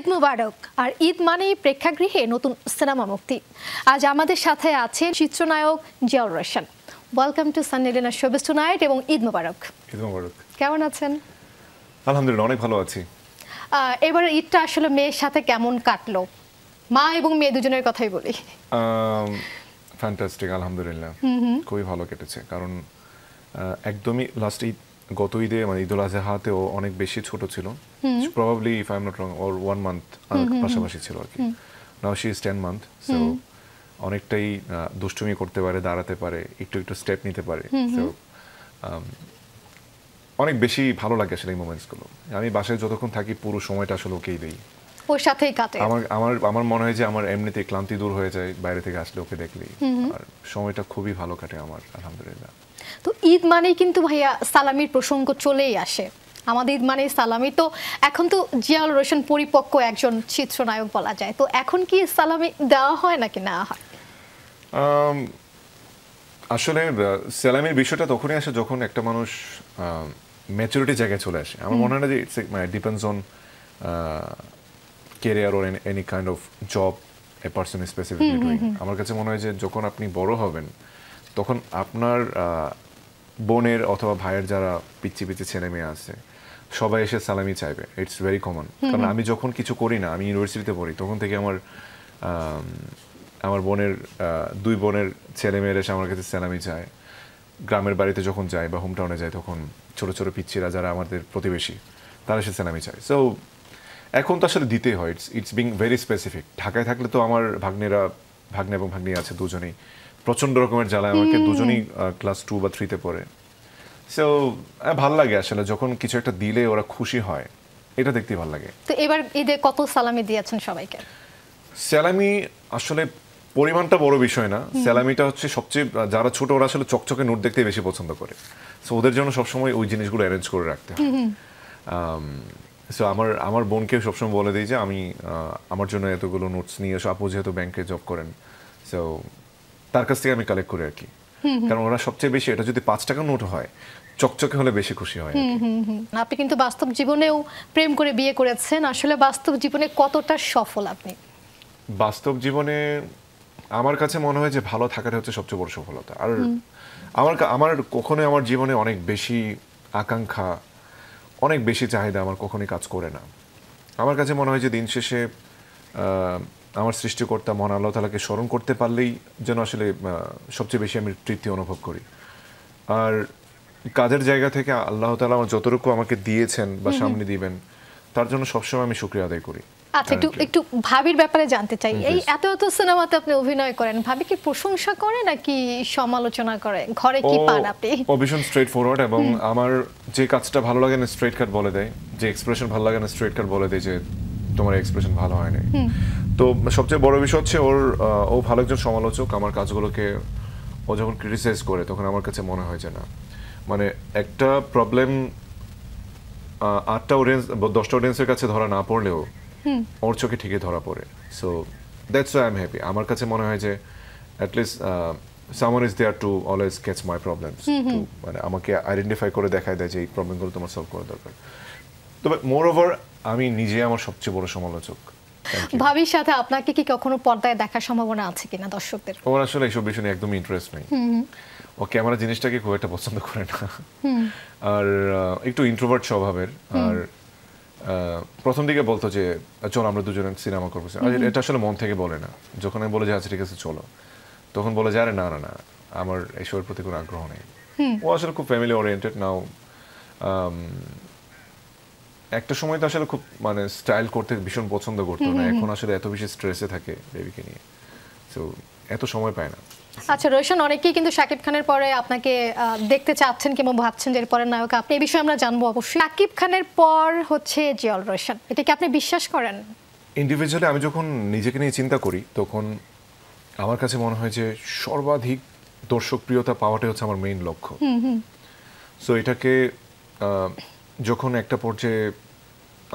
ঈদ মুবারক। আর ঈদ মানেই প্রেক্ষাগৃহে নতুন সিনেমা মুক্তি। আজ আমাদের সাথে আছেন চিত্রনায়ক Ziaur Rahman. Welcome to Sunday dinner showbiz tonight এবং ঈদ মুবারক। ঈদ মুবারক। কেমন আছেন? আলহামদুলিল্লাহ, অনেক ভালো আছি। এবার ঈদটা আসলে মেয়ের সাথে কেমন কাটলো? মা এবং মেয়ে দুজনের কথাই বলি। ফ্যান্টাস্টিক, আলহামদুলিল্লাহ খুবই ভালো কেটেছে। কারণ একদমই লাস্ট ঈদ, গত ঈদে মানে ঈদুল আজহাতেও অনেক বেশি ছোট ছিল। Probably if I am not wrong or 1 month পাশাপাশি ছিল আর কি। Now she is 10 month, so অনেকটাই দুষ্টুমি করতে পারে, দাঁড়াতে পারে, একটু একটু স্টেপ নিতে পারে। সো অনেক বেশি ভালো লাগে আসলে এই মোমেন্টসগুলো। আমি বাসায় যতক্ষণ থাকি পুরো সময়টা আসলে ওকেই দেই, ওর সাথেই কাটে। আমার মনে হয় যে আমার এমনিতে ক্লান্তি দূর হয়ে যায় বাইরে থেকে আসলে ওকে দেখলেই। আর সময়টা খুবই ভালো কাটে আমার, আলহামদুলিল্লাহ। তো ঈদ মানেই কিন্তু ভাইয়া সালামির প্রসঙ্গ চলেই আসে। আমাদের ঈদ মানেই সালামি। তো এখন তো জিয়াউর রহমান পরিপক্ক একজন চিত্রনায়ক বলা যায়, তো এখন কি সালামি দেওয়া হয় নাকি না হয়? আসলে সালামির বিষয়টা তখনই আসে যখন একটা মানুষ ম্যাচুরিটি জায়গায় চলে আসে। আমার মনে হয় না যে it's depends on career or any kind of job a person specifically doing. আমার কাছে মনে হয় যে যখন আপনি বড় হবেন তখন আপনার বোনের অথবা ভাইয়ের যারা পিচ্ছি পিচ্ছি ছেলে মেয়ে আছে সবাই এসে সালামি চাইবে। It's very common. কারণ আমি যখন কিছু করি না, আমি ইউনিভার্সিটিতে পড়ি, তখন থেকে আমার বোনের 2 বোনের ছেলে মেয়েরা এসে আমার কাছে সালামি চায়। গ্রামের বাড়িতে যখন যাই বা হোম টাউনে যাই তখন ছোট ছোট পিচ্ছিরা যারা আমাদের প্রতিবেশী তারা এসে সালামি চায়। সো এখন তো আসলে দিতেই হয়। It's being very specific. ঢাকায় থাকলে তো আমার ভাগ্নে এবং ভাগ্নি আছে, দুজনেই প্রচন্ড রকমের জ্বালায় আমাকে। দুজনেই ক্লাস 2 বা 3-তে পড়ে। সো ভালো লাগে আসলে যখন কিছু একটা দিলে ওরা খুশি হয়, এটা দেখতেই ভালো লাগে। তো এবার ঈদে কত সালামি দিয়েছেন সবাইকে? সালামি আসলে পরিমাণটা বড় বিষয় না। সালামিটা হচ্ছে সবচেয়ে, যারা ছোট ওরা আসলে চকচকে নোট দেখতে বেশি পছন্দ করে। সো ওদের জন্য সবসময় ওই জিনিসগুলো অ্যারেঞ্জ করে রাখতে হয়। সো আমার বোনকে সবসময় বলে দিই যে আমি আমার জন্য এতগুলো নোটস নিয়ে এসো। আপু যেহেতু ব্যাংকে জব করেন, সো তার কাছ থেকে আমি কালেক্ট করি আর কি। কারণ ওরা সবচেয়ে বেশি, এটা যদি 5 টাকা নোট হয় চকচকে হলে বেশি খুশি হয়। আপনি কিন্তু বাস্তব জীবনেও প্রেম করে বিয়ে করেছেন। আসলে বাস্তব জীবনে কতটা সফল আপনি? বাস্তব জীবনে আমার কাছে মনে হয় যে ভালো থাকাটা হচ্ছে সবচেয়ে বড় সফলতা। আর আমার কখনোই আমার জীবনে অনেক বেশি আকাঙ্ক্ষা, অনেক বেশি চাহিদা আমার কখনোই কাজ করে না। আমার কাছে মনে হয় যে দিন শেষে আমার সৃষ্টিকর্তা মহান আল্লাহ তাআলাকে স্মরণ করতে পারলেই যেন আসলে সবচেয়ে বেশি আমি তৃপ্তি অনুভব করি। আর কাজের জায়গা থেকে আল্লাহ তাআলা আমার যতটুকু আমাকে দিয়েছেন বা সামনে দিবেন তার জন্য সবসময় আমি শুকরিয়া আদায় করি। আচ্ছা, একটু ভাবির ব্যাপারে জানতে চাই। এই এত সিনেমাতে আপনি অভিনয় করেন, ভাবি কি প্রশংসা করে নাকি সমালোচনা করে? ঘরে কি পান আপনি? ও ভীষণ স্ট্রেট ফরওয়ার্ড, এবং আমার যে কাজটা ভালো লাগে না স্ট্রেট কাট বলে দেয়, যে এক্সপ্রেশন ভালো লাগে না স্ট্রেট কাট বলে দেয় যে তোমার এক্সপ্রেশন ভালো হয় না। তো সবচেয়ে বড় বিষয় হচ্ছে ও ভালো একজন সমালোচক। আমার কাজগুলোকে ও যখন ক্রিটিসাইজ করে তখন আমার কাছে মনে হয় যে না, মানে একটা প্রবলেম 8টা অডিয়েন্স 10টা অডিয়েন্সের কাছে ধরা না পড়লেও ওর চোখে ঠিকই ধরা পড়ে। So that's why I am happy. আমার কাছে মনে হয় যে at least someone is there to always catch my problems, to মানে আমাকে আইডেন্টিফাই করে দেখায় দেয় যে এই প্রবলেমগুলো তোমার সলভ করা দরকার। তবে মোর ওভার আমি নিজে আমার সবচেয়ে বড় সমালোচক। ভাবির সাথে আপনাকে কি কখনো পর্দায় দেখার সম্ভাবনা আছে কিনা দর্শকদের? ওর আসলে এইসব বিষয় নিয়ে একদমই ইন্টারেস্ট নেই। ও ক্যামেরা জিনিসটাকে খুব একটা পছন্দ করে না। আর একটু ইন্ট্রোভার্ট স্বভাবের। আর প্রথম দিকে বলতো যে চলো আমরা দুজনে সিনেমা করবো, আর এটা আসলে মন থেকে বলে না। যখন আমি বলে যে আচ্ছা ঠিক আছে চলো, তখন বলে যে আরে না না না, আমার এইসবের প্রতি কোনো আগ্রহ নেই। ও আসলে খুব ফ্যামিলি ওরিয়েন্টেড নাও। একটা সময় তো আসলে খুব মানে স্টাইল করতে ভীষণ পছন্দ করতো না, এখন আসলে এত বেশি স্ট্রেসে থাকে বেবিকে নিয়ে, সো এত সময় পায় না। আচ্ছা রোশন, অনেকেই কিন্তু শাকিব খানের পরে আপনাকে দেখতে চাচ্ছেন কিংবা ভাবছেন যে এরপরের নায়ক আপনি। এই বিষয়ে আমরা জানবো অবশ্যই। শাকিব খানের পর হচ্ছে জিয়াউর রহমান, এটা কি আপনি বিশ্বাস করেন? ইন্ডিভিজুয়ালি আমি যখন নিজেকে নিয়ে চিন্তা করি তখন আমার কাছে মনে হয় যে সর্বাধিক দর্শকপ্রিয়তা পাওয়াটাই হচ্ছে আমার মেইন লক্ষ্য। সো এটাকে যখন একটা পর্যায়ে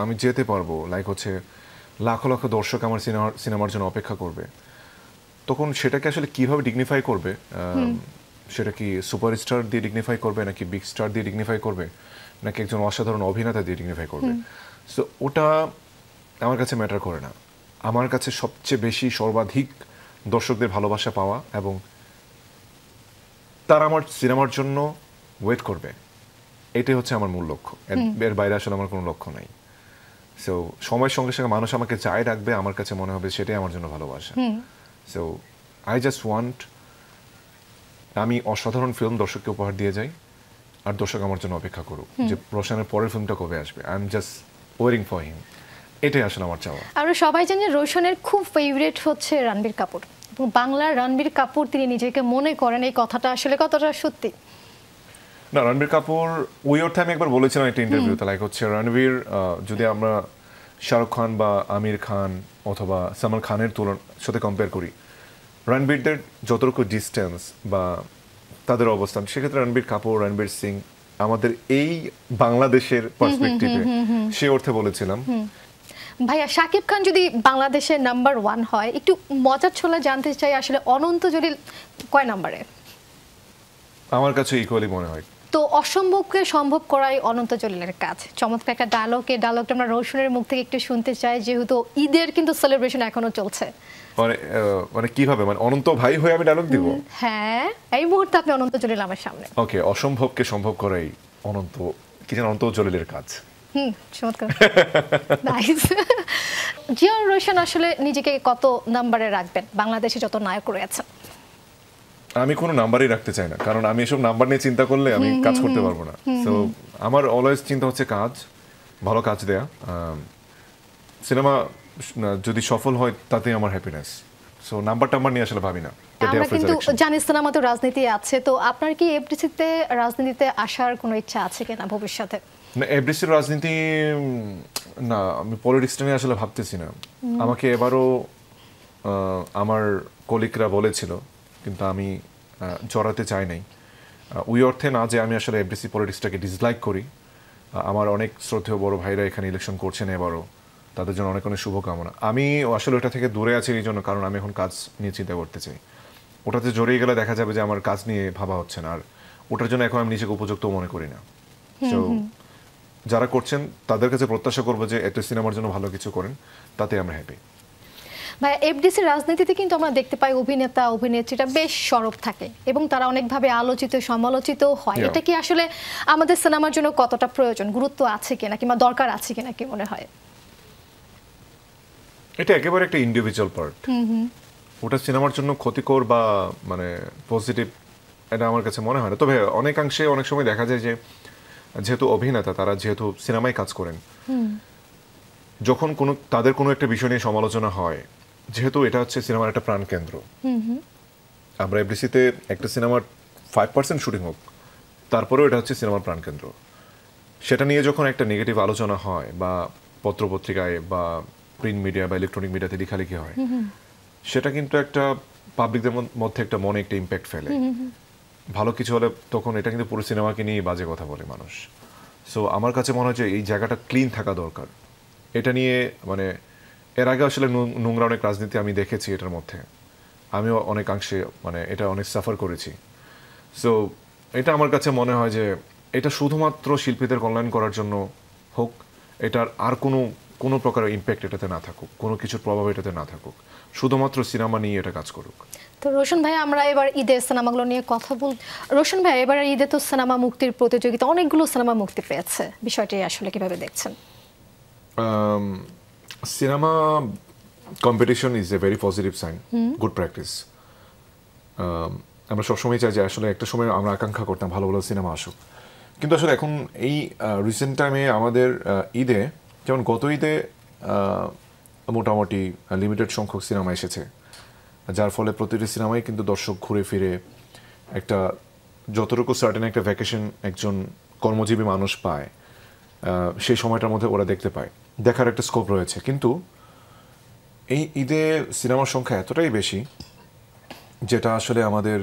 আমি যেতে পারবো, লাইক হচ্ছে লাখ লাখ দর্শক আমার সিনেমার জন্য অপেক্ষা করবে, তখন সেটাকে আসলে কিভাবে ডিগনিফাই করবে, সেটা কি সুপারস্টার দিয়ে ডিগনিফাই করবে নাকি বিগ স্টার দিয়ে ডিগনিফাই করবে নাকি একজন অসাধারণ অভিনেতা দিয়ে ডিগনিফাই করবে, সো ওটা আমার কাছে ম্যাটার করে না। আমার কাছে সবচেয়ে বেশি সর্বাধিক দর্শকদের ভালোবাসা পাওয়া এবং তারা আমার সিনেমার জন্য ওয়েট করবে, এটাই হচ্ছে আমার মূল লক্ষ্য। এর বাইরে আসলে আমার কোনো লক্ষ্য নাই। সো সময়ের সঙ্গে সঙ্গে মানুষ আমাকে চাই রাখবে, আমার কাছে মনে হবে সেটাই আমার জন্য ভালোবাসা। সো আই জাস্ট ওয়ান্ট আমি অসাধারণ ফিল্ম দর্শককে উপহার দিয়ে যাই, আর দর্শক আমার জন্য অপেক্ষা করুক যে রোশনের পরের ফিল্মটা কবে আসবে। I am just waiting for him, এটাই আসলে আমার চাওয়া। আমরা সবাই জানি রোশনের খুব ফেভারিট হচ্ছে রণবীর কাপুর, এবং বাংলার রণবীর কাপুর তিনি নিজেকে মনে করেন, এই কথাটা আসলে কতটা সত্যি? না, রণবীর কাপুর ওই অর্থে আমি একবার বলেছিলাম একটা ইন্টারভিউতে, লাইক হচ্ছে রণবীর যদি আমরা শাহরুখ খান বা আমির খান অথবা সালমান খানের সাথে কম্পেয়ার করি, রণবীরদের যতটুকু ডিস্টেন্স বা তাদের অবস্থান, সেক্ষেত্রে রণবীর কাপুর, রণবীর সিং আমাদের এই বাংলাদেশের পার্সপেক্টিভে সে অর্থে বলেছিলাম। ভাইয়া শাকিব খান যদি বাংলাদেশের নাম্বার 1 হয়, একটু মজার ছলে জানতে চাই আসলে অনন্ত জলিল কয় নাম্বারে? আমার কাছে ইকুয়ালি মনে হয়। তো অসম্ভবকে সম্ভব করাই অনন্ত জলিলের কাজ। চমৎকার একটা ডায়লগ, এই ডায়লগটা আমরা রোশনের মুখ থেকে একটু শুনতে চাই, যেহেতু ঈদের কিন্তু সেলিব্রেশন এখনো চলছে। মানে কিভাবে, মানে অনন্ত ভাই হয়ে আমি ডায়লগ দিব? হ্যাঁ, এই মুহূর্তে আপনি অনন্ত জলিল আমার সামনে। ওকে, অসম্ভবকে সম্ভব করাই অনন্ত, কি যেন অনন্ত জলিলের কাজ। চমৎকার, নাইস। জিয়া রোশন আসলে নিজেকে কত নাম্বারে রাখবেন বাংলাদেশে যত নায়ক রয়েছে? আমি কোনো নাম্বারই রাখতে চাই না, কারণ আমি এসব নাম্বার নিয়ে চিন্তা করলে আমি কাজ করতে পারবো না। সো আমার অলওয়েজ চিন্তা হচ্ছে কাজ, ভালো কাজ দেয়া। সিনেমা যদি সফল হয় তাতেই আমার হ্যাপিনেস। সো নাম্বার টাম্বার নিয়ে আসলে ভাবি না। আমরা কিন্তু জানি সিনেমা তো রাজনীতি আছে, তো আপনার কি এফডিসিতে রাজনীতিতে আসার কোনো ইচ্ছা আছে কিনা ভবিষ্যতে? না, এফডিসির রাজনীতি না, আমি পলিটিক্সটা নিয়ে আসলে ভাবতেছি না। আমাকে এবারও আমার কলিগরা বলেছিল, কিন্তু আমি জড়াতে চাই নাই। ওই অর্থে না যে আমি আসলে এফডিসি পলিটিক্সটাকে ডিসলাইক করি। আমার অনেক শ্রদ্ধেয় বড় ভাইরা এখানে ইলেকশন করছেন এবারও, তাদের জন্য অনেক অনেক শুভকামনা। আমি আসলে ওটা থেকে দূরে আছি এই জন্য, কারণ আমি এখন কাজ নিয়ে চিন্তা করতে চাই। ওটাতে জড়িয়ে গেলে দেখা যাবে যে আমার কাজ নিয়ে ভাবা হচ্ছে না, আর ওটার জন্য এখন আমি নিজেকে উপযুক্ত মনে করি না। তো যারা করছেন তাদের কাছে প্রত্যাশা করবো যে একটা সিনেমার জন্য ভালো কিছু করেন, তাতে আমরা হ্যাপি। ভাই, এফডিসি রাজনীতিতে কিন্তু আমরা দেখতে পাই অভিনেতা অভিনেত্রীরা বেশ সরব থাকে এবং তারা অনেকভাবে আলোচিত সমালোচিত হয়। এটা কি আসলে আমাদের সিনেমার জন্য কতটা প্রয়োজন, গুরুত্ব আছে কিনা কিংবা দরকার আছে কিনা, কি মনে হয়? এটা একেবারে একটা ইন্ডিভিজুয়াল পার্ট। ওটা সিনেমার জন্য ক্ষতিকর বা মানে পজিটিভ, এটা আমার কাছে মনে হয় না। তবে অনেকাংশে অনেক সময় দেখা যায় যে যেহেতু অভিনেতা, তারা যেহেতু সিনেমায় কাজ করেন, যখন তাদের কোনো একটা বিষয় নিয়ে সমালোচনা হয়, যেহেতু এটা হচ্ছে সিনেমার একটা প্রাণকেন্দ্র, আমরা এফডিসিতে একটা সিনেমার 5% শুটিং হোক, তারপরেও এটা হচ্ছে সিনেমার প্রাণকেন্দ্র। সেটা নিয়ে যখন একটা নেগেটিভ আলোচনা হয় বা পত্রপত্রিকায় বা প্রিন্ট মিডিয়া বা ইলেকট্রনিক মিডিয়াতে লেখালেখি হয়, সেটা কিন্তু একটা পাবলিকদের মধ্যে একটা মনে একটা ইম্প্যাক্ট ফেলে। ভালো কিছু হলে তখন এটা কিন্তু পুরো সিনেমাকে নিয়ে বাজে কথা বলে মানুষ। সো আমার কাছে মনে হয় যে এই জায়গাটা ক্লিন থাকা দরকার। এটা নিয়ে মানে এর আগে আসলে নোংরা অনেক রাজনীতি আমি দেখেছি এটার মধ্যে, আমিও অনেকাংশে মানে এটা অনেক সাফার করেছি। সো এটা আমার কাছে মনে হয় যে এটা শুধুমাত্র শিল্পীদের কল্যাণ করার জন্য হোক, এটার আর কোনো প্রকারের ইম্প্যাক্ট এটাতে না থাকুক, কোনো কিছুর প্রভাব এটাতে না থাকুক, শুধুমাত্র সিনেমা নিয়ে এটা কাজ করুক। তো রোশন ভাই, আমরা এবার ঈদের সিনেমাগুলো নিয়ে কথা বল। রোশন ভাই, এবার ঈদে তো সিনেমা মুক্তির প্রতিযোগিতা, অনেকগুলো সিনেমা মুক্তি পেয়েছে, বিষয়টি আসলে কিভাবে দেখছেন? Cinema competition is a very positive sign, good practice. আমরা সবসময় চাই যে আসলে একটা সময় আমরা আকাঙ্ক্ষা করতাম ভালো ভালো সিনেমা আসুক, কিন্তু আসলে এখন এই রিসেন্ট টাইমে আমাদের ঈদে, যেমন গত ঈদে মোটামুটি লিমিটেড সংখ্যক সিনেমা এসেছে, যার ফলে প্রতিটি সিনেমায় কিন্তু দর্শক ঘুরে ফিরে একটা যতটুকু সার্টেন একটা ভ্যাকেশন একজন কর্মজীবী মানুষ পায়, সেই সময়টার মধ্যে ওরা দেখতে পায়, দেখার একটা স্কোপ রয়েছে। কিন্তু এই ঈদে সিনেমার সংখ্যা এতটাই বেশি, যেটা আসলে আমাদের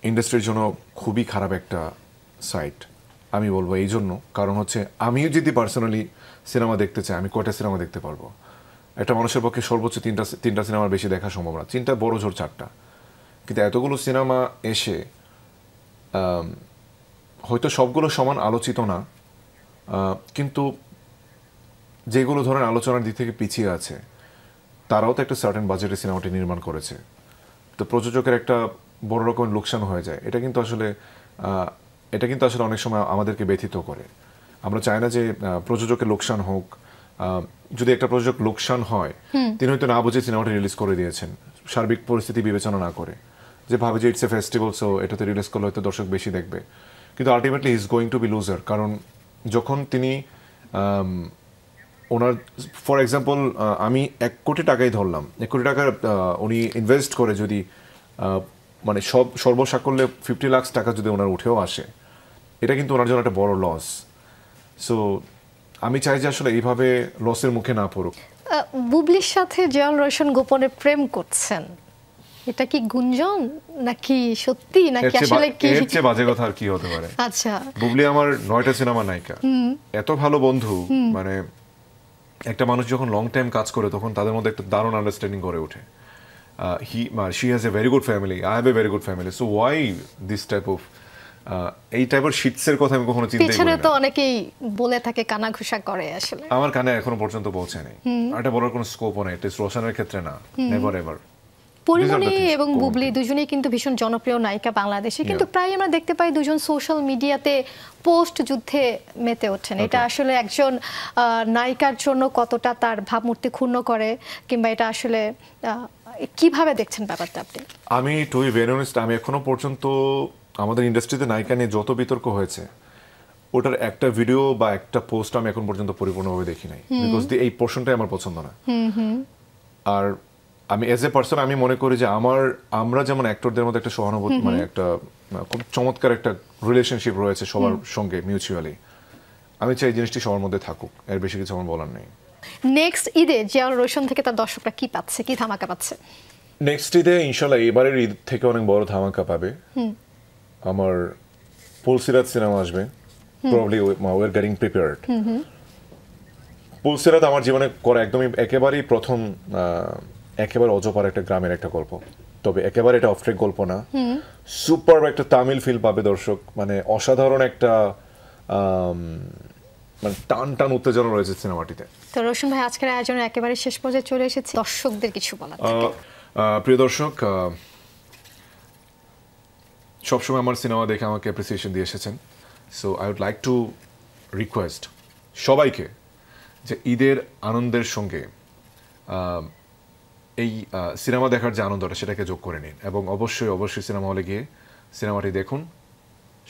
ইন্ডাস্ট্রির জন্য খুবই খারাপ একটা সাইট আমি বলবো। এই জন্য কারণ হচ্ছে আমিও যদি পার্সোনালি সিনেমা দেখতে চাই, আমি কয়টা সিনেমা দেখতে পারবো? একটা মানুষের পক্ষে সর্বোচ্চ তিনটা সিনেমার বেশি দেখা সম্ভব না, তিনটা বড় জোর 4টা। কিন্তু এতগুলো সিনেমা এসে হয়তো সবগুলো সমান আলোচিত না, কিন্তু যেগুলো ধরেন আলোচনার দিক থেকে পিছিয়ে আছে তারাও তো একটা সার্টেন বাজেটে সিনেমাটি নির্মাণ করেছে, তো প্রযোজকের একটা বড় রকমের লোকসান হয়ে যায়। এটা কিন্তু আসলে অনেক সময় আমাদেরকে ব্যথিত করে। আমরা চাই না যে প্রযোজকের লোকসান হোক। যদি একটা প্রযোজক লোকসান হয়, তিনি হয়তো না বুঝে সিনেমাটা রিলিজ করে দিয়েছেন, সার্বিক পরিস্থিতি বিবেচনা না করে, যে ভাবে যে ইটস এ ফেস্টিভ্যাল, সো এটাতে রিলিজ করলে হয়তো দর্শক বেশি দেখবে, কিন্তু ultimately he is going to B loser. কারণ যখন তিনি ওনার ফর এক্সাম্পল আমি 1 কোটি টাকাই ধরলাম, 1 কোটি টাকার উনি ইনভেস্ট করে যদি মানে সর্বসাকল্যে 50 লাখ টাকা যদি ওনার উঠেও আসে, এটা কিন্তু ওনার জন্য একটা বড় লস। সো আমি চাই যে আসলে এইভাবে লসের মুখে না পড়ুক। বুবলির সাথে জিয়াউল রোশন গোপনে প্রেম করছেন, এটা কি গুঞ্জন নাকি সত্যি নাকি আসলে কি? এর চেয়ে বাজে কথা আর কি হতে পারে? আচ্ছা, বুবলি আমার 9টা সিনেমা নায়িকা, এত ভালো বন্ধু। মানে একটা মানুষ যখন লং টাইম কাজ করে তখন তাদের মধ্যে একটা দারুণ আন্ডারস্ট্যান্ডিং গড়ে ওঠে। She has a very good family, I have a very good family, so why this type of এই টাইপের শিটসের কথা আমি কখনো চিন্তাই করি পিছনে না। তো অনেকেই বলে থাকে কানাঘুষা করে, আসলে আমার কানে এখনো পর্যন্ত পৌঁছায়নি। আর এটা বলার কোনো স্কোপও নেই, টেস্ট রোশনের ক্ষেত্রে না, নেভার এভার। পরিমণি এবং বুবলি দুজনেই কিন্তু ভীষণ জনপ্রিয় নায়িকা বাংলাদেশে, কিন্তু প্রায় আমরা দেখতে পাই দুজন সোশ্যাল মিডিয়াতে পোস্ট যুদ্ধে মেতে ওঠেন। এটা আসলে একজন নায়িকার জন্য কতটা তার ভাবমূর্তি ক্ষুণ্ণ করে, কিংবা এটা আসলে কিভাবে দেখছেন ব্যাপারটা আপনি? আমি টু বি ভেরি অনেস্ট, আমি এখনো পর্যন্ত আমাদের ইন্ডাস্ট্রিতে নায়িকা নিয়ে যত বিতর্ক হয়েছে, ওটার একটা ভিডিও বা একটা পোস্ট আমি এখন পর্যন্ত পরিপূর্ণভাবে দেখি নাই, বিকজ এই পোর্শনটাই আমার পছন্দ না। আর আমি এজ এ পার্সন আমি মনে করি যে আমরা যেমন অ্যাক্টরদের মধ্যে একটা সহানুভূতি, মানে একটা খুব চমৎকার একটা রিলেশনশিপ রয়েছে সবার সঙ্গে মিউচুয়ালি, আমি চাই এই জিনিসটি সবার মধ্যে থাকুক, এর বেশি কিছু আমার বলার নেই। নেক্সট ঈদে জিয়াউল রোশন থেকে তার দর্শকরা কি পাচ্ছে, কি ধামাকা পাচ্ছে? নেক্সট ঈদে ইনশাল্লাহ এবারের ঈদ থেকে অনেক বড় ধামাকা পাবে। আমার পুলসিরাত সিনেমা আসবে, probably we are getting prepared. Pulsirat আমার জীবনে করা একদমই একেবারেই প্রথম, একেবারে অজপার একটা গ্রামের একটা গল্প, তবে একেবারে এটা অফট্রেক গল্প না, সুপার একটা তামিল ফিল পাবে দর্শক। মানে অসাধারণ একটা মানে টান টান উত্তেজনা রয়েছে সিনেমাটিতে। তো রোশন ভাই, আজকের আয়োজনের একেবারে শেষ পর্যায়ে চলে এসেছি, দর্শকদের কিছু বলার থাকে? প্রিয় দর্শক, সবসময় আমার সিনেমা দেখে আমাকে অ্যাপ্রিসিয়েশন দিয়ে এসেছেন, so I would like to request সবাইকে যে ঈদের আনন্দের সঙ্গে এই সিনেমা দেখার যে আনন্দটা সেটাকে যোগ করে নিন, এবং অবশ্যই সিনেমা হলে গিয়ে সিনেমাটি দেখুন।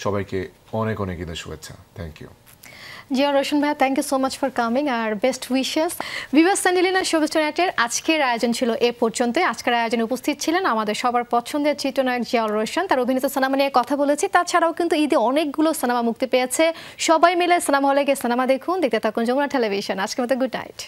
সবাইকে অনেক অনেক ঈদের শুভেচ্ছা। Thank you. জিয়াউল রোশন ভাইয়া, thank you so much for coming আর best wishes. Viewers, Sandalina showbiz টুনাইটের আজকের আয়োজন ছিল এ পর্যন্ত। আজকের আয়োজনে উপস্থিত ছিলেন আমাদের সবার পছন্দের চিত্রনায়ক জিয়াউল রোশন, তার অভিনীত সিনেমা নিয়ে কথা বলেছি। তাছাড়াও কিন্তু ঈদে অনেকগুলো সিনেমা মুক্তি পেয়েছে, সবাই মিলে সিনেমা হলে গিয়ে সিনেমা দেখুন, দেখতে থাকুন যমুনা টেলিভিশন। আজকের মতো গুড নাইট।